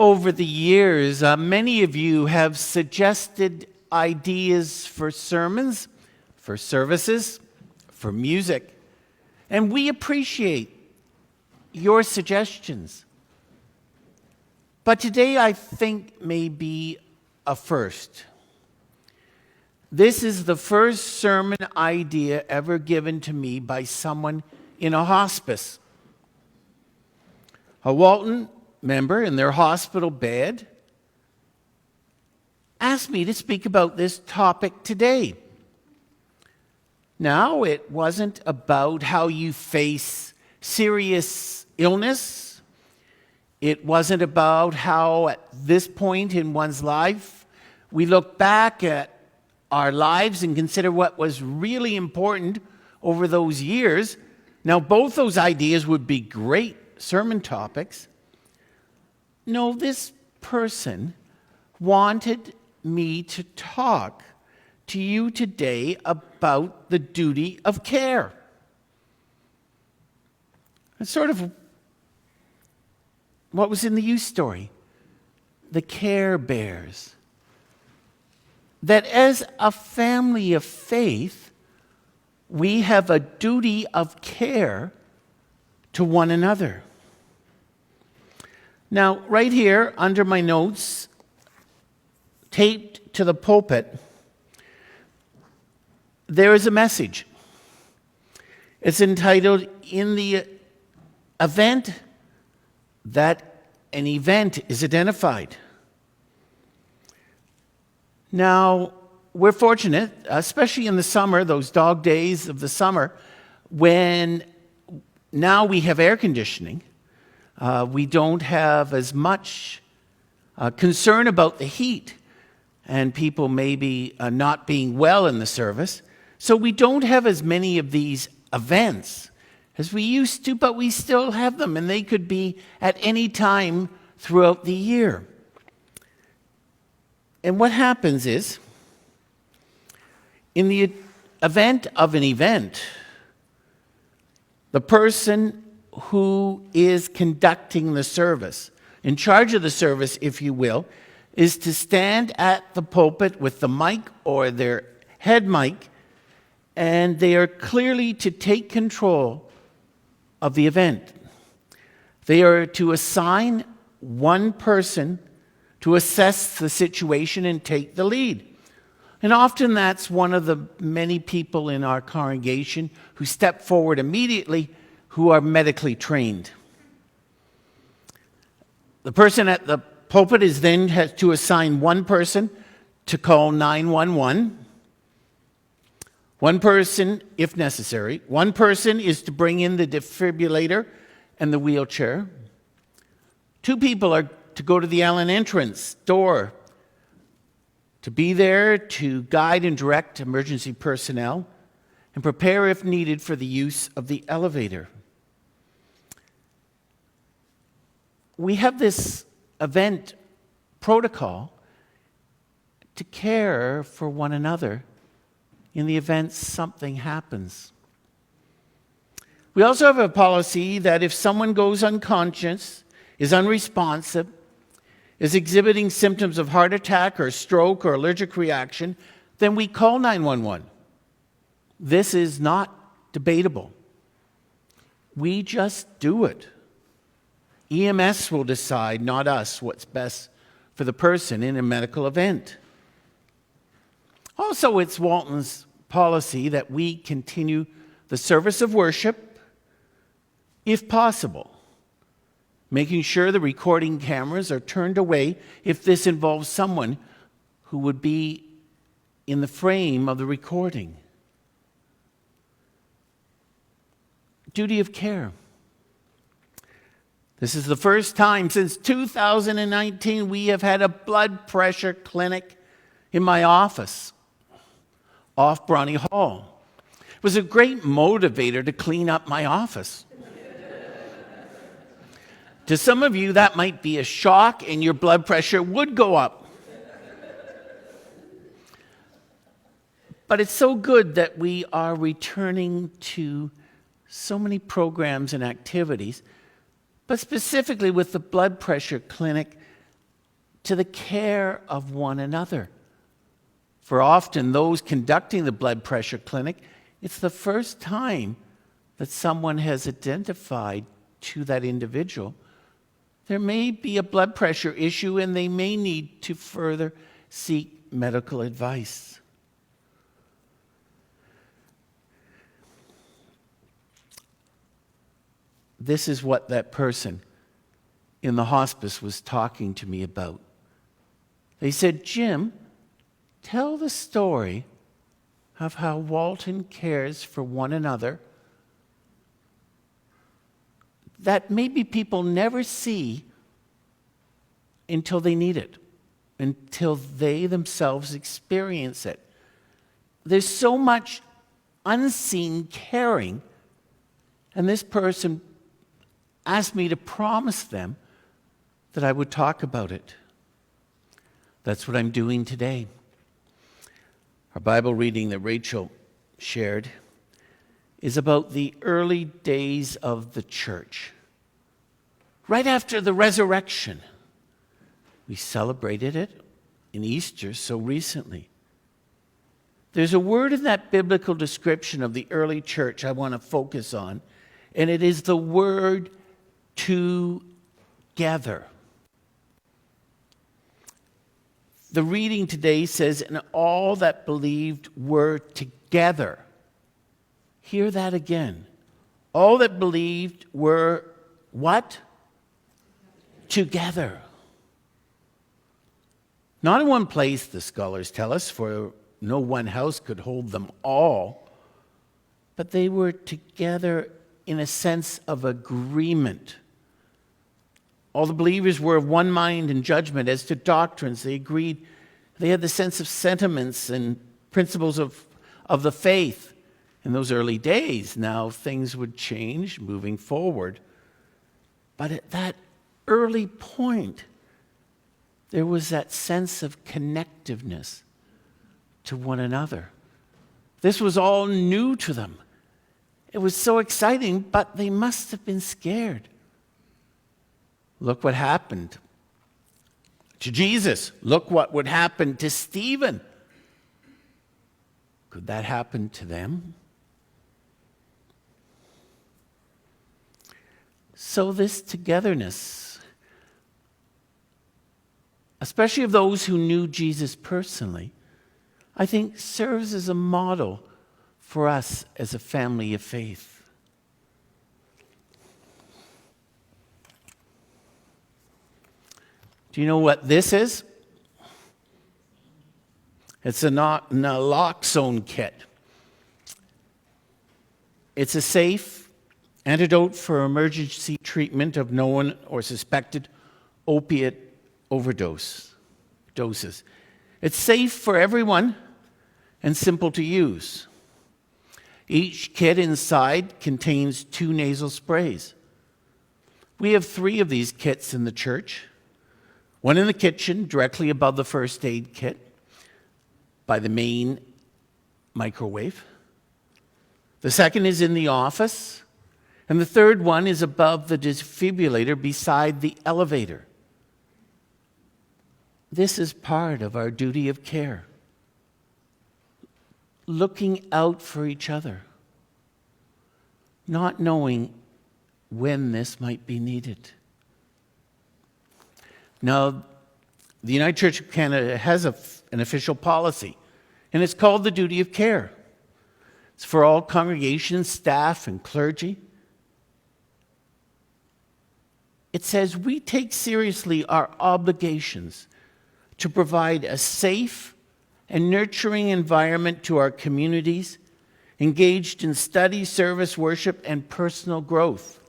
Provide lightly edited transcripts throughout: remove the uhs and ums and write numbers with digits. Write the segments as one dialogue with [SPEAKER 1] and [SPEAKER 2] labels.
[SPEAKER 1] Over the years, many of you have suggested ideas for sermons, for services, for music, and we appreciate your suggestions. But today I think may be a first. This is the first sermon idea ever given to me by someone in a hospice. A Walton member in their hospital bed asked me to speak about this topic today. Now, it wasn't about how you face serious illness. It wasn't about how at this point in one's life we look back at our lives and consider what was really important over those years. Now, both those ideas would be great sermon topics. No, this person wanted me to talk to you today about the duty of care. It's sort of what was in the youth story, the Care Bears. That as a family of faith, we have a duty of care to one another. Now, right here under my notes, taped to the pulpit, there is a message. It's entitled, "In the event that an event is identified." Now, we're fortunate, especially in the summer, those dog days of the summer, when now we have air conditioning. We don't have as much concern about the heat and people maybe not being well in the service. So we don't have as many of these events as we used to, but we still have them, and they could be at any time throughout the year. And what happens is, in the event of an event, the person who is conducting the service, in charge of the service, if you will, is to stand at the pulpit with the mic or their head mic, and they are clearly to take control of the event. They are to assign one person to assess the situation and take the lead. And often that's one of the many people in our congregation who step forward immediately who are medically trained. The person at the pulpit is then has to assign one person to call 911. One person, if necessary, one person is to bring in the defibrillator and the wheelchair. Two people are to go to the Allen entrance door, to be there to guide and direct emergency personnel and prepare, if needed, for the use of the elevator. We have this event protocol to care for one another in the event something happens. We also have a policy that if someone goes unconscious, is unresponsive, is exhibiting symptoms of heart attack or stroke or allergic reaction, then we call 911. This is not debatable. We just do it. EMS will decide, not us, what's best for the person in a medical event. Also, it's Walton's policy that we continue the service of worship, if possible, making sure the recording cameras are turned away if this involves someone who would be in the frame of the recording. Duty of care. This is the first time since 2019 we have had a blood pressure clinic in my office off Bronny Hall. It was a great motivator to clean up my office. To some of you, that might be a shock and your blood pressure would go up. But it's so good that we are returning to so many programs and activities, but specifically with the blood pressure clinic, to the care of one another. For often those conducting the blood pressure clinic, it's the first time that someone has identified to that individual there may be a blood pressure issue and they may need to further seek medical advice. This is what that person in the hospice was talking to me about. They said, "Jim, tell the story of how Walton cares for one another that maybe people never see until they need it, until they themselves experience it." There's so much unseen caring, and this person asked me to promise them that I would talk about it. That's what I'm doing today. Our Bible reading that Rachel shared is about the early days of the church. Right after the resurrection. We celebrated it in Easter so recently. There's a word in that biblical description of the early church I want to focus on, and it is the word together. The reading today says, "And all that believed were together." Hear that again. All that believed were what? Together. Not in one place, the scholars tell us, for no one house could hold them all, but they were together in a sense of agreement. All the believers were of one mind and judgment as to doctrines. They agreed. They had the sense of sentiments and principles of the faith in those early days. Now things would change moving forward. But at that early point, there was that sense of connectiveness to one another. This was all new to them. It was so exciting, but they must have been scared. Look what happened to Jesus. Look what would happen to Stephen. Could that happen to them? So this togetherness, especially of those who knew Jesus personally, I think serves as a model for us as a family of faith. Do you know what this is? It's a naloxone kit. It's a safe antidote for emergency treatment of known or suspected opiate doses. It's safe for everyone and simple to use. Each kit inside contains 2 nasal sprays. We have 3 of these kits in the church. One in the kitchen, directly above the first aid kit, by the main microwave. The second is in the office. And the third one is above the defibrillator beside the elevator. This is part of our duty of care. Looking out for each other. Not knowing when this might be needed. Now, the United Church of Canada has an official policy, and it's called the duty of care. It's for all congregations, staff, and clergy. It says we take seriously our obligations to provide a safe and nurturing environment to our communities, engaged in study, service, worship, and personal growth.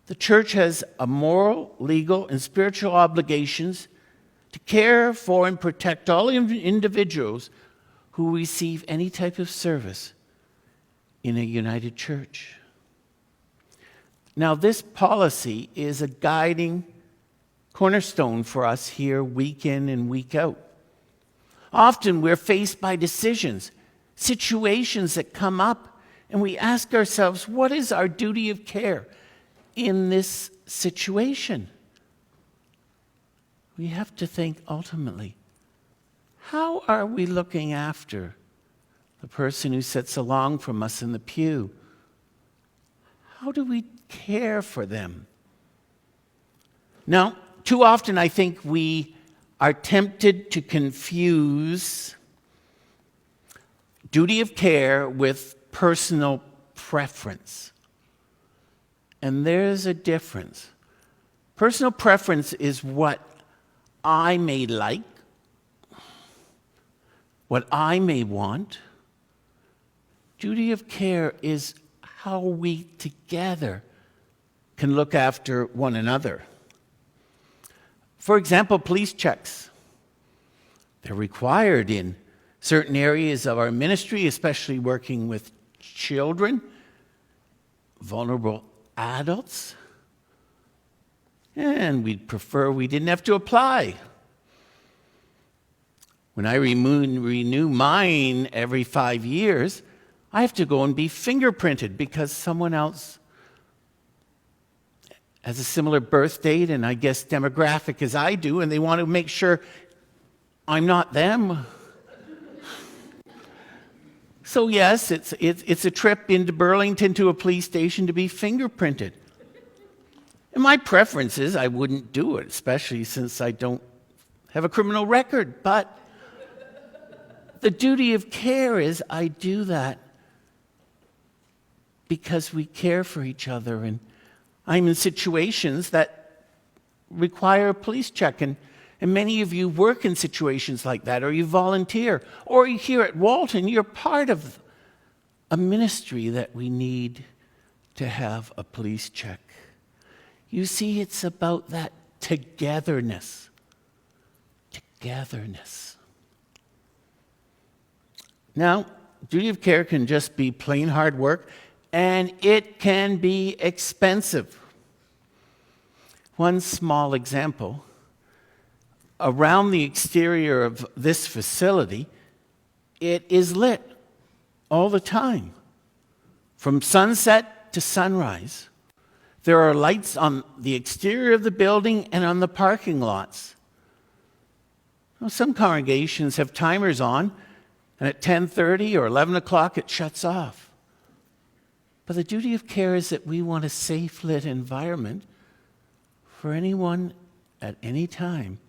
[SPEAKER 1] The church has a moral, legal, and spiritual obligations to care for and protect all individuals who receive any type of service in a united church. Now, this policy is a guiding cornerstone for us here week in and week out. Often we're faced by decisions, situations that come up, and we ask ourselves, what is our duty of care in this situation? we have to think ultimately, how are we looking after the person who sits along from us in the pew? How do we care for them? Now, too often I think we are tempted to confuse duty of care with personal preference. And there's a difference. Personal preference is what I may like, what I may want. Duty of care is how we together can look after one another. For example, police checks. They're required in certain areas of our ministry, especially working with children, vulnerable adults. And we'd prefer we didn't have to apply. When I renew mine every 5 years, I have to go and be fingerprinted because someone else has a similar birth date and I guess demographic as I do, and they want to make sure I'm not them. So yes, it's a trip into Burlington to a police station to be fingerprinted. And my preference is I wouldn't do it, especially since I don't have a criminal record. But the duty of care is I do that because we care for each other. And I'm in situations that require a police check. And many of you work in situations like that, or you volunteer, or you here at Walton, you're part of a ministry that we need to have a police check. You see, it's about that togetherness. Togetherness. Now, duty of care can just be plain hard work, and it can be expensive. One small example. Around the exterior of this facility, it is lit all the time, from sunset to sunrise. There are lights on the exterior of the building and on the parking lots. Well, some congregations have timers on, and at 10:30 or 11 o'clock it shuts off. But the duty of care is that we want a safe lit environment for anyone at any time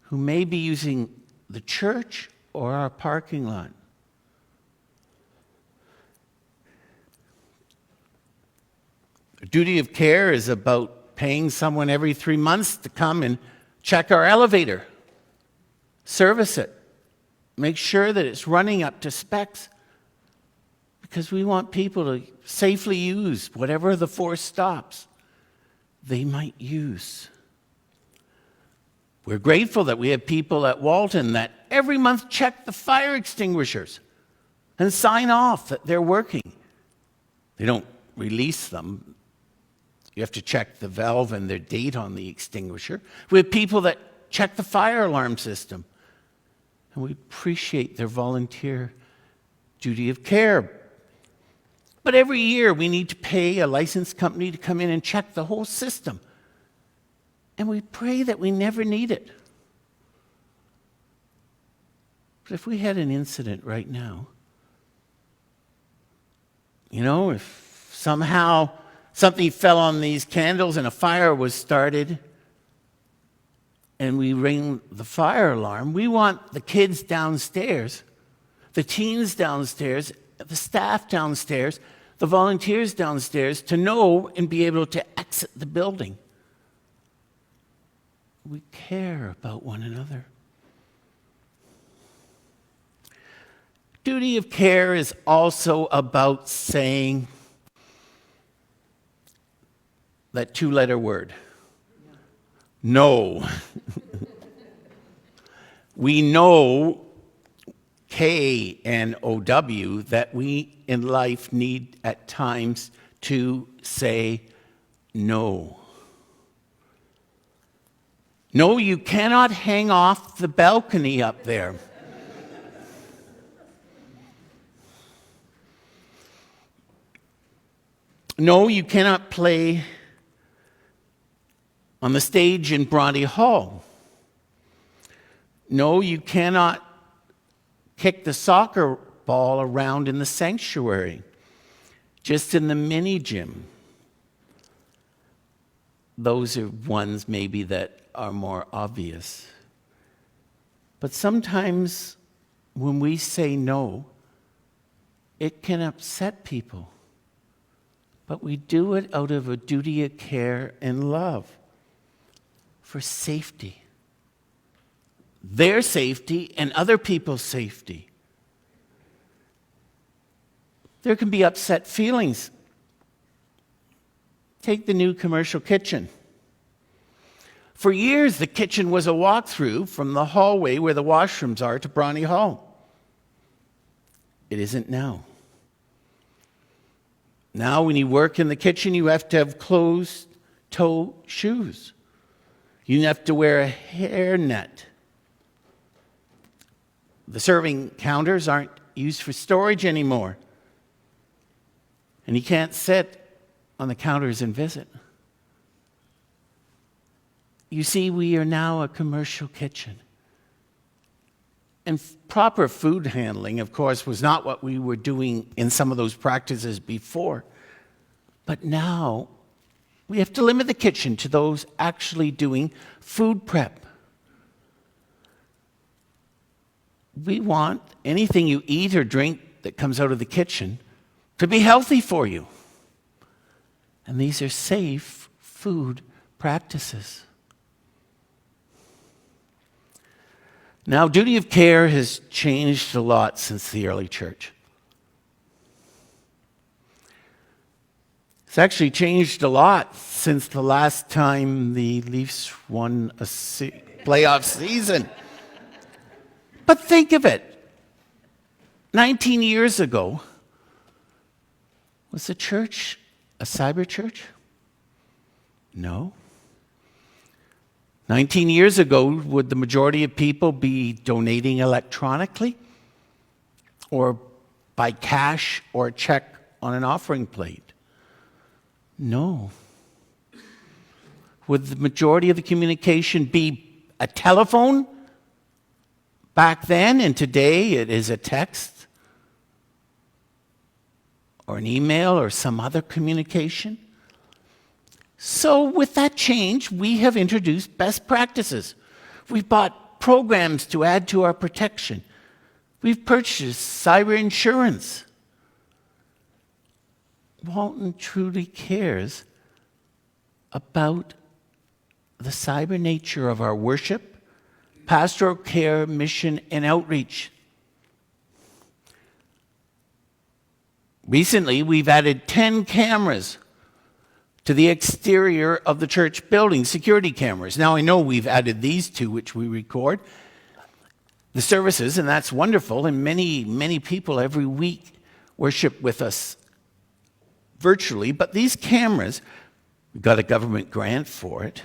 [SPEAKER 1] who may be using the church or our parking lot. Duty of care is about paying someone every 3 months to come and check our elevator, service it, make sure that it's running up to specs, because we want people to safely use whatever the 4 stops they might use. We're grateful that we have people at Walton that every month check the fire extinguishers and sign off that they're working. They don't release them. You have to check the valve and their date on the extinguisher. We have people that check the fire alarm system. And we appreciate their volunteer duty of care. But every year we need to pay a licensed company to come in and check the whole system. And we pray that we never need it. But if we had an incident right now, if somehow something fell on these candles and a fire was started and we ring the fire alarm, we want the kids downstairs, the teens downstairs, the staff downstairs, the volunteers downstairs to know and be able to exit the building. We care about one another. Duty of care is also about saying that 2-letter word. No. We know, K-N-O-W, that we in life need at times to say no. No, you cannot hang off the balcony up there. No, you cannot play on the stage in Bronte Hall. No, you cannot kick the soccer ball around in the sanctuary, just in the mini gym. Those are ones maybe that are more obvious. But sometimes when we say no, it can upset people. But we do it out of a duty of care and love for safety. Their safety and other people's safety. There can be upset feelings. Take the new commercial kitchen. For years, the kitchen was a walkthrough from the hallway where the washrooms are to Bronte Hall. It isn't now. Now, when you work in the kitchen, you have to have closed-toe shoes. You have to wear a hairnet. The serving counters aren't used for storage anymore. And you can't sit on the counters and visit. You see, we are now a commercial kitchen. And proper food handling, of course, was not what we were doing in some of those practices before. But now, we have to limit the kitchen to those actually doing food prep. We want anything you eat or drink that comes out of the kitchen to be healthy for you. And these are safe food practices. Now, duty of care has changed a lot since the early church. It's actually changed a lot since the last time the Leafs won a playoff season. But think of it. 19 years ago, was the church a cyber church? No. 19 years ago, would the majority of people be donating electronically or by cash or check on an offering plate? No. Would the majority of the communication be a telephone back then, and today it is a text or an email or some other communication? So with that change, we have introduced best practices. We've bought programs to add to our protection. We've purchased cyber insurance. Walton truly cares about the cyber nature of our worship, pastoral care, mission, and outreach. Recently, we've added 10 cameras to the exterior of the church building, security cameras. Now, I know we've added these two, which we record the services, and that's wonderful, and many, many people every week worship with us virtually, but these cameras, we got a government grant for it,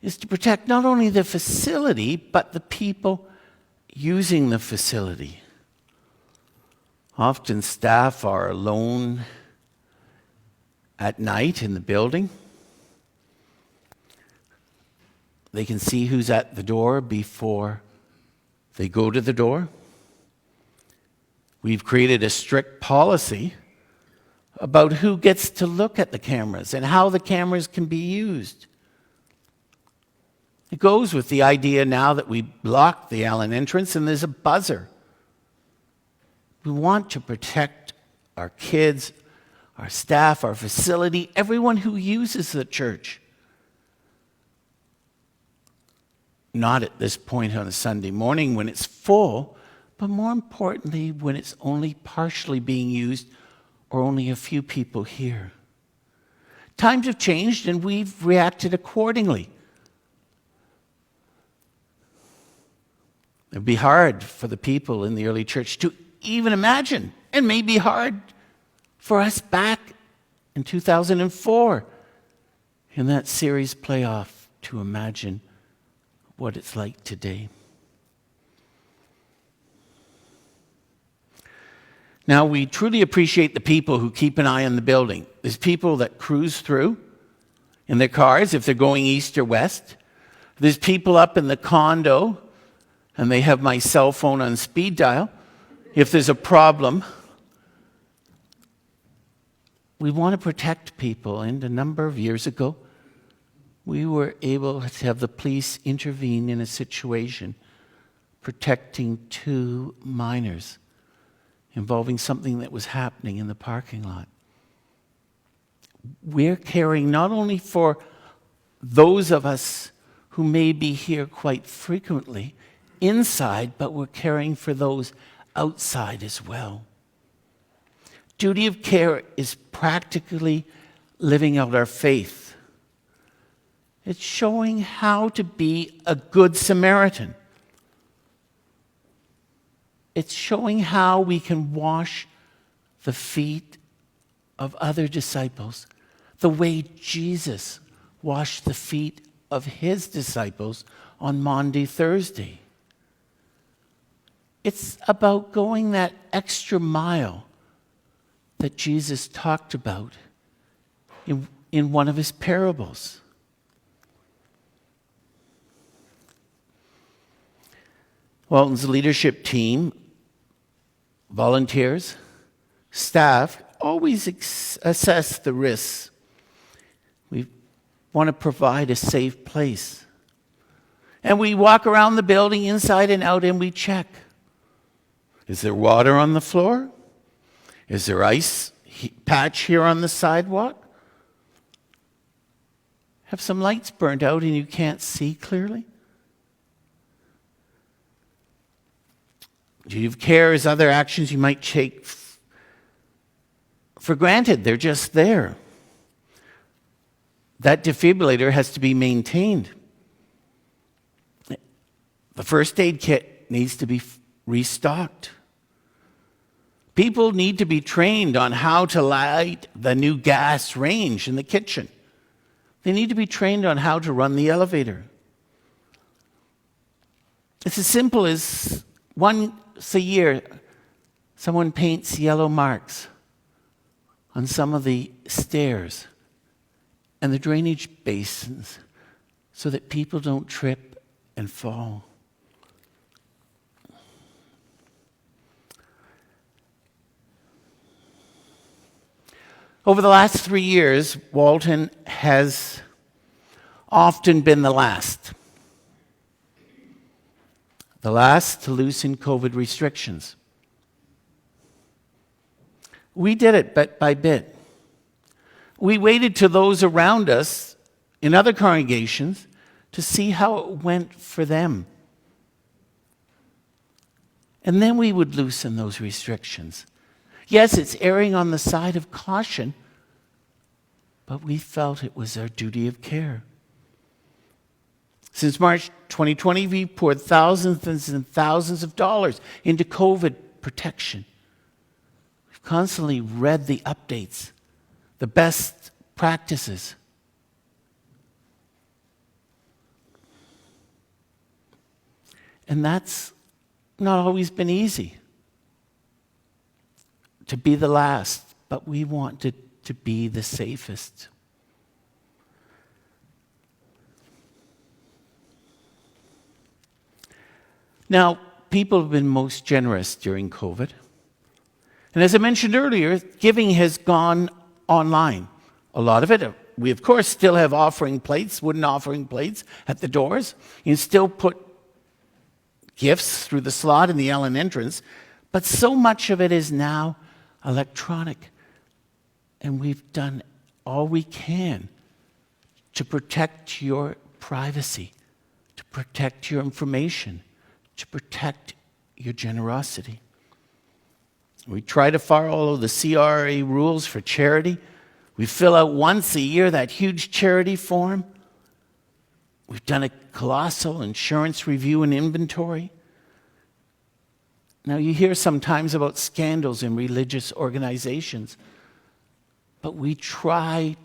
[SPEAKER 1] is to protect not only the facility, but the people using the facility. Often staff are alone at night in the building. They can see who's at the door before they go to the door. We've created a strict policy about who gets to look at the cameras and how the cameras can be used. It goes with the idea now that we block the Allen entrance and there's a buzzer. We want to protect our kids, our staff, our facility, everyone who uses the church. Not at this point on a Sunday morning when it's full, but more importantly, when it's only partially being used or only a few people here. Times have changed and we've reacted accordingly. It would be hard for the people in the early church to even imagine, and may be hard for us back in 2004 in that series playoff to imagine what it's like today. Now, we truly appreciate the people who keep an eye on the building. There's people that cruise through in their cars if they're going east or west. There's people up in the condo and they have my cell phone on speed dial. If there's a problem, we want to protect people, and a number of years ago, we were able to have the police intervene in a situation protecting 2 minors involving something that was happening in the parking lot. We're caring not only for those of us who may be here quite frequently inside, but we're caring for those outside as well. Duty of care is practically living out our faith. It's showing how to be a good Samaritan. It's showing how we can wash the feet of other disciples the way Jesus washed the feet of his disciples on Maundy Thursday. It's about going that extra mile that Jesus talked about in one of his parables. Walton's leadership team, volunteers, staff, always assess the risks. We want to provide a safe place. And we walk around the building inside and out and we check. Is there water on the floor? Is there ice patch here on the sidewalk? Have some lights burnt out and you can't see clearly? Duty of care is other actions you might take for granted. They're just there. That defibrillator has to be maintained. The first aid kit needs to be restocked. People need to be trained on how to light the new gas range in the kitchen. They need to be trained on how to run the elevator. It's as simple as once a year, someone paints yellow marks on some of the stairs and the drainage basins so that people don't trip and fall. Over the last 3 years, Walton has often been the last to loosen COVID restrictions. We did it bit by bit. We waited to those around us in other congregations to see how it went for them. And then we would loosen those restrictions. Yes, it's erring on the side of caution, but we felt it was our duty of care. Since March 2020, we poured thousands and thousands of dollars into COVID protection. We've constantly read the updates, the best practices. And that's not always been easy. To be the last, but we wanted to be the safest. Now, people have been most generous during COVID. And as I mentioned earlier, giving has gone online. A lot of it, we of course still have offering plates, wooden offering plates at the doors. You can still put gifts through the slot in the Ellen entrance, but so much of it is now electronic. And we've done all we can to protect your privacy, to protect your information, to protect your generosity. We try to follow the CRA rules for charity. We fill out once a year that huge charity form. We've done a colossal insurance review and inventory. Now, you hear sometimes about scandals in religious organizations, but we try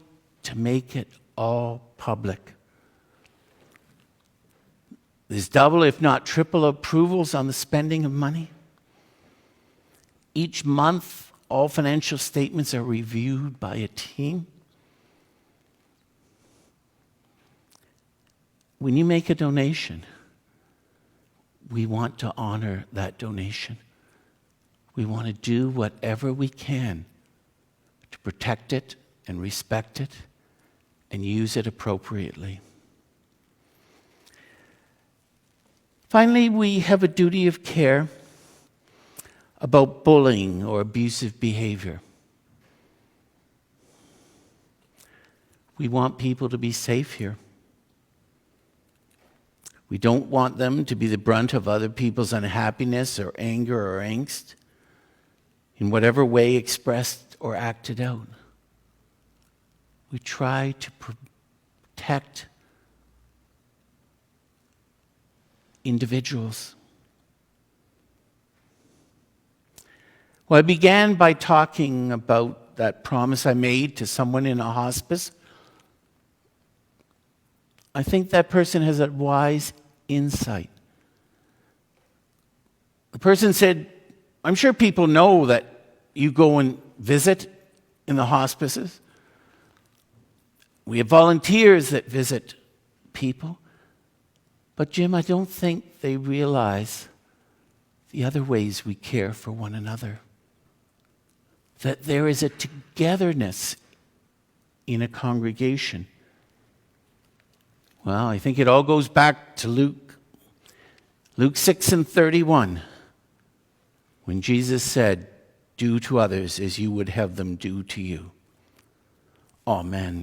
[SPEAKER 1] to make it all public. There's double, if not triple, approvals on the spending of money. Each month, all financial statements are reviewed by a team. When you make a donation, we want to honor that donation. We want to do whatever we can to protect it and respect it and use it appropriately. Finally, we have a duty of care about bullying or abusive behavior. We want people to be safe here. We don't want them to be the brunt of other people's unhappiness or anger or angst in whatever way expressed or acted out. We try to protect individuals. Well, I began by talking about that promise I made to someone in a hospice. I think that person has a wise insight. The person said, I'm sure people know that you go and visit in the hospices. We have volunteers that visit people. But Jim, I don't think they realize the other ways we care for one another. That there is a togetherness in a congregation. Well, I think it all goes back to Luke 6:31, when Jesus said, do to others as you would have them do to you. Amen.